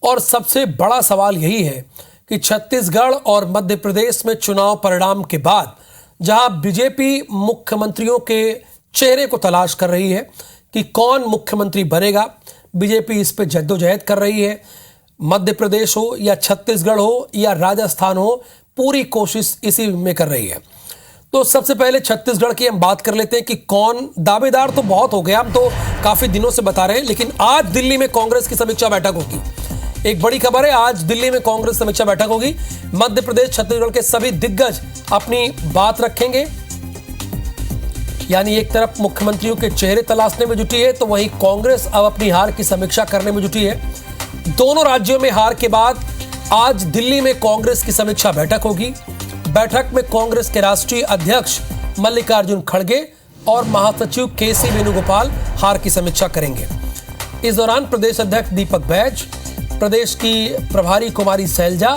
और सबसे बड़ा सवाल यही है कि छत्तीसगढ़ और मध्य प्रदेश में चुनाव परिणाम के बाद जहां बीजेपी मुख्यमंत्रियों के चेहरे को तलाश कर रही है कि कौन मुख्यमंत्री बनेगा, बीजेपी इस पे जद्दोजहद कर रही है। मध्य प्रदेश हो या छत्तीसगढ़ हो या राजस्थान हो, पूरी कोशिश इसी में कर रही है। तो सबसे पहले छत्तीसगढ़ की हम बात कर लेते हैं कि कौन दावेदार तो बहुत हो गया, हम तो काफी दिनों से बता रहे हैं, लेकिन आज दिल्ली में कांग्रेस की समीक्षा बैठक होगी। एक बड़ी खबर है, आज दिल्ली में कांग्रेस समीक्षा बैठक होगी। मध्य प्रदेश छत्तीसगढ़ के सभी दिग्गज अपनी बात रखेंगे। यानी एक तरफ मुख्यमंत्रियों के चेहरे तलाशने में जुटी है, तो वहीं कांग्रेस अब अपनी हार की समीक्षा करने में जुटी है। दोनों राज्यों में हार के बाद आज दिल्ली में कांग्रेस की समीक्षा बैठक होगी। बैठक में कांग्रेस के राष्ट्रीय अध्यक्ष मल्लिकार्जुन खड़गे और महासचिव केसी वेणुगोपाल हार की समीक्षा करेंगे। इस दौरान प्रदेश अध्यक्ष दीपक बैज, प्रदेश की प्रभारी कुमारी सैलजा,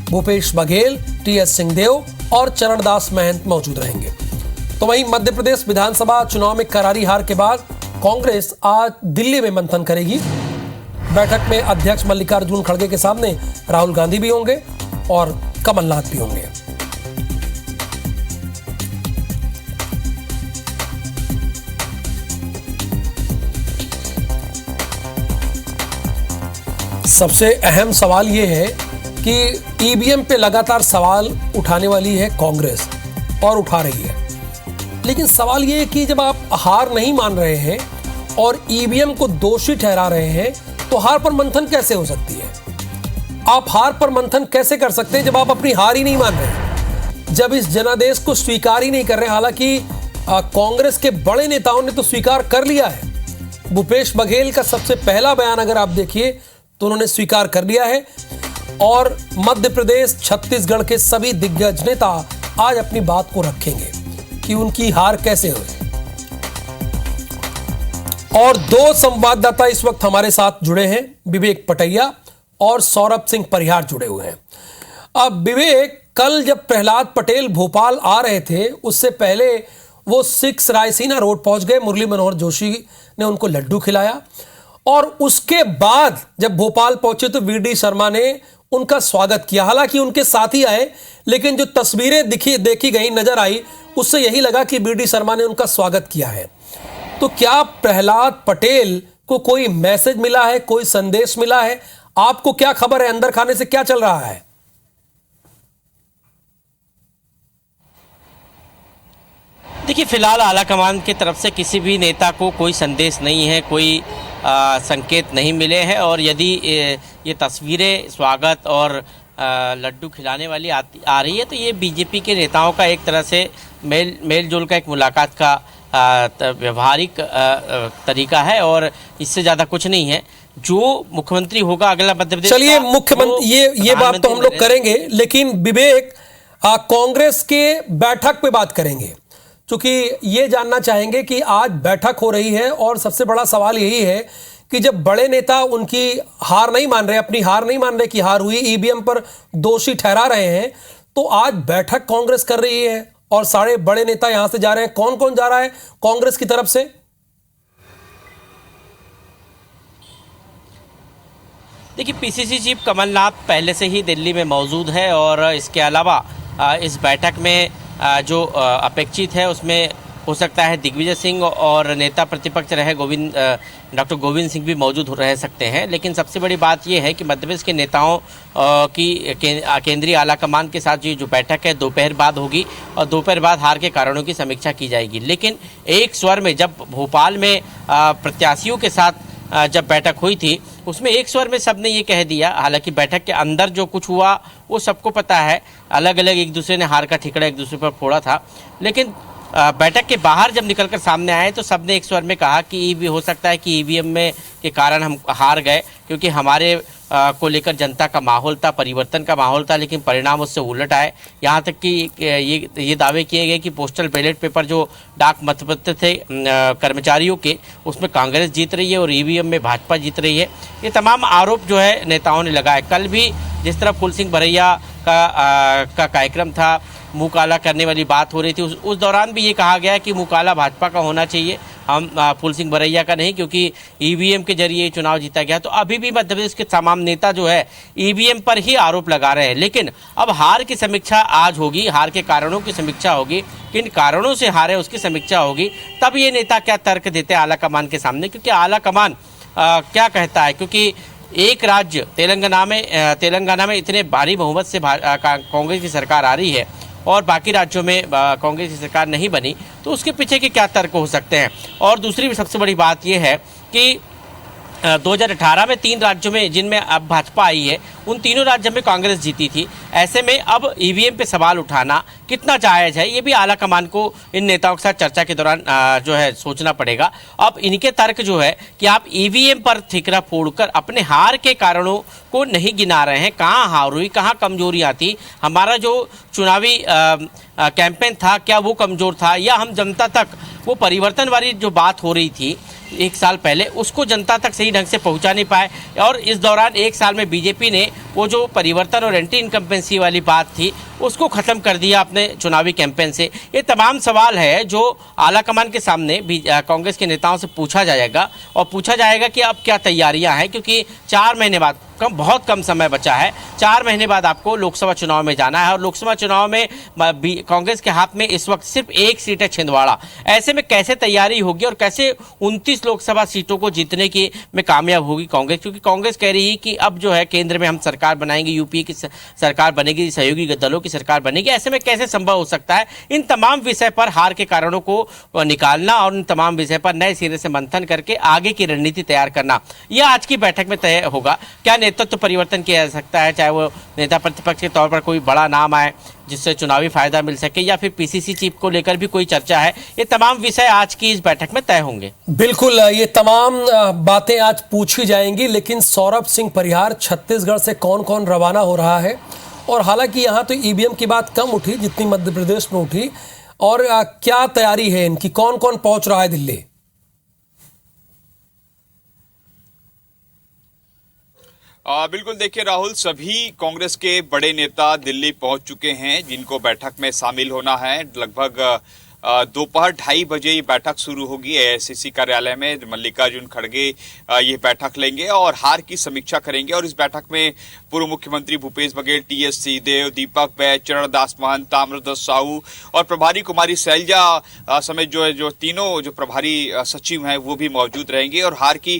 भूपेश बघेल, टीएस सिंहदेव और चरणदास महंत मौजूद रहेंगे। तो वहीं मध्य प्रदेश विधानसभा चुनाव में करारी हार के बाद कांग्रेस आज दिल्ली में मंथन करेगी। बैठक में अध्यक्ष मल्लिकार्जुन खड़गे के सामने राहुल गांधी भी होंगे और कमलनाथ भी होंगे। सबसे अहम सवाल यह है कि ईवीएम पे लगातार सवाल उठाने वाली है कांग्रेस और उठा रही है, लेकिन सवाल यह है कि जब आप हार नहीं मान रहे हैं और ईवीएम को दोषी ठहरा रहे हैं, तो हार पर मंथन कैसे हो सकती है? आप हार पर मंथन कैसे कर सकते हैं जब आप अपनी हार ही नहीं मान रहे, जब इस जनादेश को स्वीकार ही नहीं कर रहे? हालांकि कांग्रेस के बड़े नेताओं ने तो स्वीकार कर लिया है। भूपेश बघेल का सबसे पहला बयान अगर आप देखिए तो उन्होंने स्वीकार कर लिया है, और मध्य प्रदेश छत्तीसगढ़ के सभी दिग्गज नेता आज अपनी बात को रखेंगे कि उनकी हार कैसे हुई। और दो संवाददाता इस वक्त हमारे साथ जुड़े हैं, विवेक पटैया और सौरभ सिंह परिहार जुड़े हुए हैं। अब विवेक, कल जब प्रहलाद पटेल भोपाल आ रहे थे, उससे पहले वो 6 रायसीना रोड पहुंच गए। मुरली मनोहर जोशी ने उनको लड्डू खिलाया, और उसके बाद जब भोपाल पहुंचे तो वीडी शर्मा ने उनका स्वागत किया। हालांकि उनके साथ ही आए, लेकिन जो तस्वीरें देखी गई, नजर आई, उससे यही लगा कि वीडी शर्मा ने उनका स्वागत किया है। तो क्या प्रहलाद पटेल को कोई मैसेज मिला है, कोई संदेश मिला है? आपको क्या खबर है, अंदर खाने से क्या चल रहा है? देखिए, फिलहाल आलाकमान की तरफ से किसी भी नेता को कोई संदेश नहीं है, कोई संकेत नहीं मिले हैं। और यदि ये तस्वीरें स्वागत और लड्डू खिलाने वाली आ रही है, तो ये बीजेपी के नेताओं का एक तरह से मेल जोल का एक मुलाकात का व्यवहारिक तरीका है, और इससे ज़्यादा कुछ नहीं है। जो मुख्यमंत्री होगा अगला मध्य प्रदेश, चलिए मुख्यमंत्री, ये बात तो हम लोग करेंगे, लेकिन विवेक, कांग्रेस के बैठक पे बात करेंगे, क्योंकि ये जानना चाहेंगे कि आज बैठक हो रही है और सबसे बड़ा सवाल यही है कि जब बड़े नेता उनकी हार नहीं मान रहे, अपनी हार नहीं मान रहे कि हार हुई, ईवीएम पर दोषी ठहरा रहे हैं, तो आज बैठक कांग्रेस कर रही है और सारे बड़े नेता यहां से जा रहे हैं। कौन कौन जा रहा है कांग्रेस की तरफ से? देखिए, पीसीसी चीफ कमलनाथ पहले से ही दिल्ली में मौजूद है, और इसके अलावा इस बैठक में जो अपेक्षित है उसमें हो सकता है दिग्विजय सिंह और नेता प्रतिपक्ष रहे डॉक्टर गोविंद सिंह भी मौजूद रह सकते हैं। लेकिन सबसे बड़ी बात यह है कि मध्य प्रदेश के नेताओं की केंद्रीय आलाकमान के साथ जो बैठक है दोपहर बाद होगी, और दोपहर बाद हार के कारणों की समीक्षा की जाएगी। लेकिन एक स्वर में जब भोपाल में प्रत्याशियों के साथ जब बैठक हुई थी, उसमें एक स्वर में सबने ये कह दिया, हालांकि बैठक के अंदर जो कुछ हुआ वो सबको पता है, अलग अलग एक दूसरे ने हार का ठिकरा एक दूसरे पर फोड़ा था। लेकिन बैठक के बाहर जब निकलकर सामने आए तो सबने एक स्वर में कहा कि हो सकता है कि ईवीएम में के कारण हम हार गए, क्योंकि हमारे को लेकर जनता का माहौल था, परिवर्तन का माहौल था, लेकिन परिणाम उससे उलट आए। यहाँ तक कि ये दावे किए गए कि पोस्टल बैलेट पेपर जो डाक मतपत्र थे कर्मचारियों के, उसमें कांग्रेस जीत रही है और ईवीएम में भाजपा जीत रही है। ये तमाम आरोप जो है नेताओं ने लगाए। कल भी जिस तरह फूल सिंह भरैया का कार्यक्रम था, मुँह काला करने वाली बात हो रही थी, उस दौरान भी ये कहा गया कि मुँह काला भाजपा का होना चाहिए, हम फूल सिंह बरैया का नहीं, क्योंकि ईवीएम के जरिए चुनाव जीता गया। तो अभी भी मध्य प्रदेश के तमाम नेता जो है ईवीएम पर ही आरोप लगा रहे हैं। लेकिन अब हार की समीक्षा आज होगी, हार के कारणों की समीक्षा होगी, किन कारणों से हारे उसकी समीक्षा होगी, तब ये नेता क्या तर्क देते हैं आला कमान के सामने। क्योंकि आला कमान क्या कहता है, क्योंकि एक राज्य तेलंगाना में इतने भारी बहुमत से कांग्रेस की सरकार आ रही है और बाकी राज्यों में कांग्रेस की सरकार नहीं बनी, तो उसके पीछे के क्या तर्क हो सकते हैं। और दूसरी सबसे बड़ी बात यह है कि 2018 में 3 राज्यों में जिनमें अब भाजपा आई है, उन तीनों राज्यों में कांग्रेस जीती थी। ऐसे में अब ईवीएम पे सवाल उठाना कितना जायज है, ये भी आला कमान को इन नेताओं के साथ चर्चा के दौरान जो है सोचना पड़ेगा। अब इनके तर्क जो है कि आप ईवीएम पर ठिकरा फोड़कर अपने हार के कारणों को नहीं गिना रहे हैं, कहाँ हार हुई, कहाँ कमजोरियाँ थी, हमारा जो चुनावी कैंपेन था क्या वो कमजोर था, या हम जनता तक वो परिवर्तन वाली जो बात हो रही थी 1 साल पहले, उसको जनता तक सही ढंग से पहुंचा नहीं पाए। और इस दौरान 1 साल में बीजेपी ने वो जो परिवर्तन और एंटी इनकम्पेंसी वाली बात थी उसको ख़त्म कर दिया अपने चुनावी कैंपेन से। ये तमाम सवाल है जो आला कमान के सामने भी कांग्रेस के नेताओं से पूछा जाएगा, और पूछा जाएगा कि अब क्या तैयारियां हैं, क्योंकि 4 महीने बाद बहुत कम समय बचा है। 4 महीने बाद आपको लोकसभा चुनाव में जाना है और लोकसभा चुनाव में कांग्रेस के हाथ में इस वक्त सिर्फ 1 सीट है, छिंदवाड़ा। ऐसे में कैसे तैयारी होगी और कैसे 29 लोकसभा सीटों को जीतने की में कामयाब होगी कांग्रेस, क्योंकि कांग्रेस कह रही है कि अब जो है केंद्र में हम सरकार बनाएंगे, यूपीए की सरकार बनेगी, सहयोगी दलों की सरकार बनेगी। ऐसे में कैसे संभव हो सकता है। इन तमाम विषय पर हार के कारणों को निकालना और इन तमाम विषय पर नए सिरे से मंथन करके आगे की रणनीति तैयार करना, यह आज की बैठक में तय होगा। क्या नेतृत्व परिवर्तन किया जा सकता है, चाहे वो नेता प्रतिपक्ष के तौर पर कोई बड़ा नाम आए जिससे चुनावी फायदा मिल सके, या फिर पीसीसी चीफ को लेकर भी कोई चर्चा है। ये तमाम विषय आज की इस बैठक में तय होंगे। बिल्कुल, ये तमाम बातें आज पूछी जाएंगी। लेकिन सौरभ सिंह परिहार, छत्तीसगढ़ से कौन कौन रवाना हो रहा है, और हालांकि यहां तो ईवीएम की बात कम उठी जितनी मध्य प्रदेश में उठी, और क्या तैयारी है इनकी, कौन कौन पहुंच रहा है दिल्ली? बिल्कुल, देखिए राहुल, सभी कांग्रेस के बड़े नेता दिल्ली पहुंच चुके हैं जिनको बैठक में शामिल होना है। लगभग दोपहर 2:30 बजे ये बैठक शुरू होगी एआईसीसी कार्यालय में। मल्लिकार्जुन खड़गे ये बैठक लेंगे और हार की समीक्षा करेंगे। और इस बैठक में पूर्व मुख्यमंत्री भूपेश बघेल, टीएस सिंहदेव, दीपक बैज, चरणदास महंत, ताम्रध्वज साहू और प्रभारी कुमारी शैलजा समेत जो तीनों जो प्रभारी सचिव हैं वो भी मौजूद रहेंगे और हार की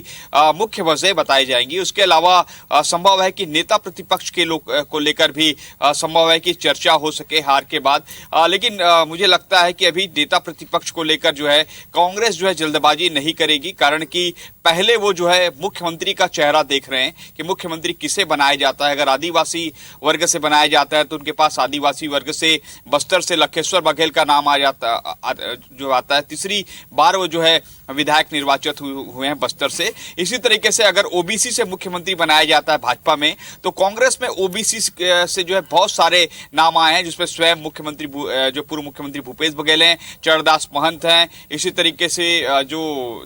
मुख्य वजह बताई जाएंगी। उसके अलावा संभव है कि नेता प्रतिपक्ष के लोग को लेकर भी संभव है कि चर्चा हो सके हार के बाद। लेकिन मुझे लगता है कि अभी नेता प्रतिपक्ष को लेकर जो है कांग्रेस जो है जल्दबाजी नहीं करेगी, कारण कि पहले वो जो है मुख्यमंत्री का चेहरा देख रहे हैं कि मुख्यमंत्री किसे बनाया जाता है। अगर आदिवासी वर्ग से बनाया जाता है तो उनके पास आदिवासी वर्ग से बस्तर से लखेश्वर बघेल का नाम आता है। तीसरी बार वो जो है विधायक निर्वाचित हुए हैं बस्तर से। इसी तरीके से अगर ओबीसी से मुख्यमंत्री बनाया जाता है भाजपा में, तो कांग्रेस में ओबीसी से जो है बहुत सारे नाम आए हैं, जिसमें स्वयं मुख्यमंत्री जो पूर्व मुख्यमंत्री भूपेश बघेल हैं, चरणदास महंत हैं, इसी तरीके से जो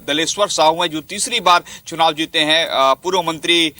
दलेश्वर साहू हैं जो तीसरी बार चुनाव जीते हैं, पूर्व मंत्री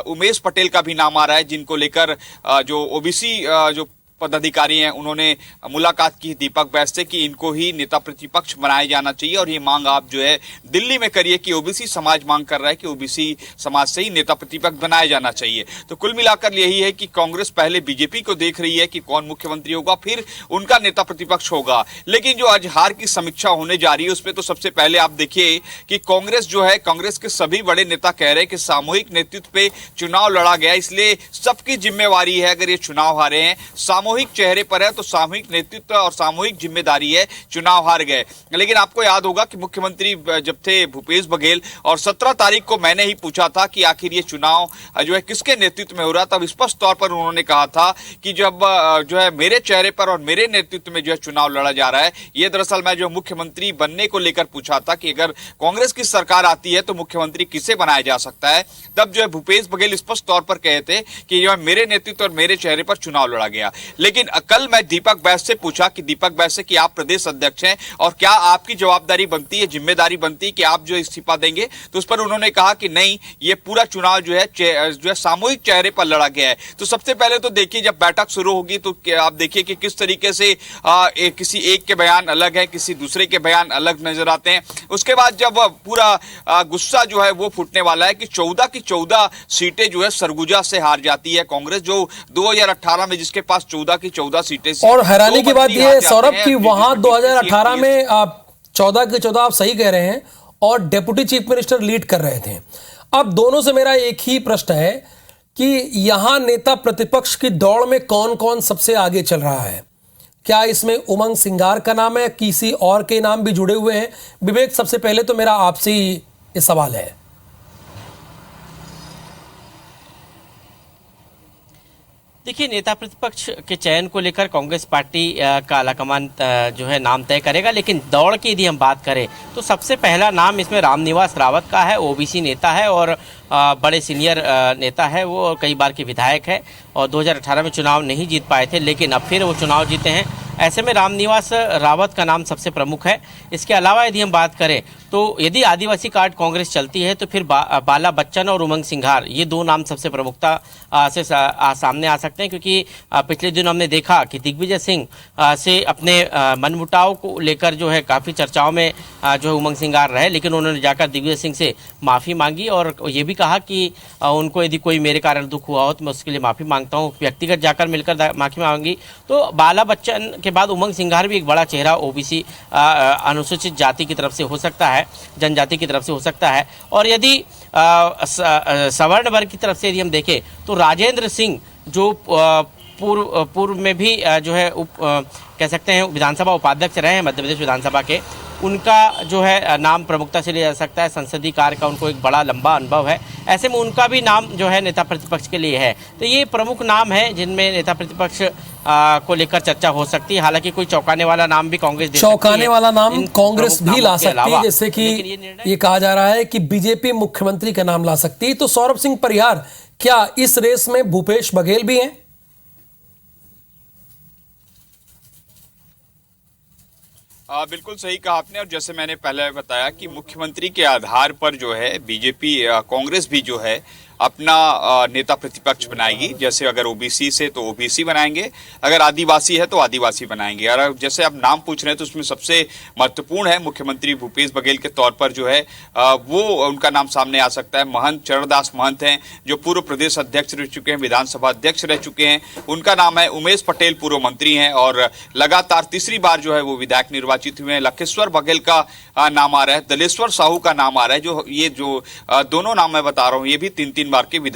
उमेश पटेल का भी नाम आ रहा है, जिनको लेकर जो ओबीसी जो पदाधिकारी हैं उन्होंने मुलाकात की दीपक बैज से कि इनको ही नेता प्रतिपक्ष बनाया जाना चाहिए। और ये मांग आप जो है दिल्ली में करिए कि ओबीसी समाज मांग कर रहा है कि ओबीसी समाज से ही नेता प्रतिपक्ष बनाया जाना चाहिए। तो कुल मिलाकर यही है कि कांग्रेस पहले बीजेपी को देख रही है कि कौन मुख्यमंत्री होगा, फिर उनका नेता प्रतिपक्ष होगा। लेकिन जो आज हार की समीक्षा होने जा रही है उसमें तो सबसे पहले आप देखिए कि कांग्रेस जो है, कांग्रेस के सभी बड़े नेता कह रहे हैं कि सामूहिक नेतृत्व पे चुनाव लड़ा गया, इसलिए सबकी जिम्मेवारी है। अगर ये चुनाव हारे हैं, सामूहिक चेहरे पर है तो सामूहिक नेतृत्व और सामूहिक जिम्मेदारी है, चुनाव हार गए। लेकिन आपको याद होगा कि मुख्यमंत्री जब थे भूपेश बघेल और 17 तारीख को मैंने ही पूछा था कि आखिर ये चुनाव जो है किसके नेतृत्व में हो रहा, तब स्पष्ट तौर पर उन्होंने कहा था कि जब जो है मेरे चेहरे पर और मेरे नेतृत्व में जो है चुनाव लड़ा जा रहा है। ये दरअसल मैं जो मुख्यमंत्री बनने को लेकर पूछा था कि अगर कांग्रेस की सरकार आती है तो मुख्यमंत्री किसे बनाया जा सकता है। तब जो है भूपेश बघेल स्पष्ट तौर पर कहे थे कि जो है मेरे नेतृत्व और मेरे चेहरे पर चुनाव लड़ा गया। लेकिन कल मैं दीपक बैस से पूछा कि दीपक बैस से कि आप प्रदेश अध्यक्ष हैं और क्या आपकी जवाबदारी बनती है, जिम्मेदारी बनती है कि आप जो इस्तीफा देंगे, तो उस पर उन्होंने कहा कि नहीं, ये पूरा चुनाव जो है सामूहिक चेहरे पर लड़ा गया है। तो सबसे पहले तो देखिए, जब बैठक शुरू होगी तो आप देखिए कि किस तरीके से किसी एक के बयान अलग है, किसी दूसरे के बयान अलग नजर आते हैं। उसके बाद जब पूरा गुस्सा जो है वो फूटने वाला है कि 14 की 14 सीटें जो है सरगुजा से हार जाती है कांग्रेस, जो 2018 में जिसके पास 14 की 14 सीटें। और हैरानी की बात यह है सौरभ कि वहां 2018 में आप 14 की 14 आप सही कह रहे हैं और डेप्यूटी चीफ मिनिस्टर लीड कर रहे थे। अब दोनों से मेरा एक ही प्रश्न है कि यहां नेता प्रतिपक्ष की दौड़ में कौन कौन सबसे आगे चल रहा है? क्या इसमें उमंग सिंघार का नाम है, किसी और के नाम भी जुड़े हुए हैं? विवेक, सबसे पहले तो मेरा आपसे ही ये सवाल है। देखिए, नेता प्रतिपक्ष के चयन को लेकर कांग्रेस पार्टी का आलाकमान जो है नाम तय करेगा, लेकिन दौड़ की यदि हम बात करें तो सबसे पहला नाम इसमें रामनिवास रावत का है। ओबीसी नेता है और बड़े सीनियर नेता है, वो कई बार के विधायक है और 2018 में चुनाव नहीं जीत पाए थे, लेकिन अब फिर वो चुनाव जीते हैं। ऐसे में रामनिवास रावत का नाम सबसे प्रमुख है। इसके अलावा यदि हम बात करें तो यदि आदिवासी कार्ड कांग्रेस चलती है तो फिर बाला बच्चन और उमंग सिंघार, ये दो नाम सबसे प्रमुखता से सामने आ सकते हैं, क्योंकि पिछले दिन हमने देखा कि दिग्विजय सिंह से अपने मनमुटाव को लेकर जो है काफ़ी चर्चाओं में जो है उमंग सिंघार रहे, लेकिन उन्होंने जाकर दिग्विजय सिंह से माफ़ी मांगी और ये भी कहा कि उनको यदि कोई मेरे कारण दुख हुआ हो तो मैं उसके लिए माफ़ी मांगता हूँ, व्यक्तिगत जाकर मिलकर माफ़ी मांगी। तो बाला बच्चन के बाद उमंग सिंघार भी एक बड़ा चेहरा ओबीसी अनुसूचित जाति की तरफ से हो सकता है, जनजाति की तरफ से हो सकता है। और यदि सवर्ण वर्ग की तरफ से यदि हम देखें तो राजेंद्र सिंह जो पूर्व में भी जो है कह सकते हैं विधानसभा उपाध्यक्ष रहे हैं मध्य प्रदेश विधानसभा के, उनका जो है नाम प्रमुखता से लिया जा सकता है। संसदीय कार्य का उनको एक बड़ा लंबा अनुभव है, ऐसे में उनका भी नाम जो है नेता प्रतिपक्ष के लिए है। तो ये प्रमुख नाम है जिनमें नेता प्रतिपक्ष को लेकर चर्चा हो सकती है। हालांकि कोई चौंकाने वाला नाम भी कांग्रेस दे सकती है, चौंकाने वाला नाम कांग्रेस भी ला सकती है, जैसे कि ये कहा जा रहा है कि बीजेपी मुख्यमंत्री का नाम ला सकती है। तो सौरभ सिंह परिहार, क्या इस रेस में भूपेश बघेल भी हैं? बिल्कुल सही कहा आपने, और जैसे मैंने पहले बताया कि मुख्यमंत्री के आधार पर जो है बीजेपी कांग्रेस भी जो है अपना नेता प्रतिपक्ष बनाएगी। जैसे अगर ओबीसी से तो ओबीसी बनाएंगे, अगर आदिवासी है तो आदिवासी बनाएंगे। और जैसे आप नाम पूछ रहे हैं तो उसमें सबसे महत्वपूर्ण है मुख्यमंत्री भूपेश बघेल के तौर पर जो है वो उनका नाम सामने आ सकता है। महंत चरणदास महंत हैं जो पूर्व प्रदेश अध्यक्ष रह चुके हैं, विधानसभा अध्यक्ष रह चुके हैं, उनका नाम है। उमेश पटेल पूर्व मंत्री हैं और लगातार तीसरी बार जो है वो विधायक निर्वाचित हुए हैं। लखेश्वर बघेल का नाम आ रहा है, दलेश्वर साहू का नाम आ रहा है। जो दोनों नाम मैं बता रहा हूँ ये भी 3-3 बार के विधायक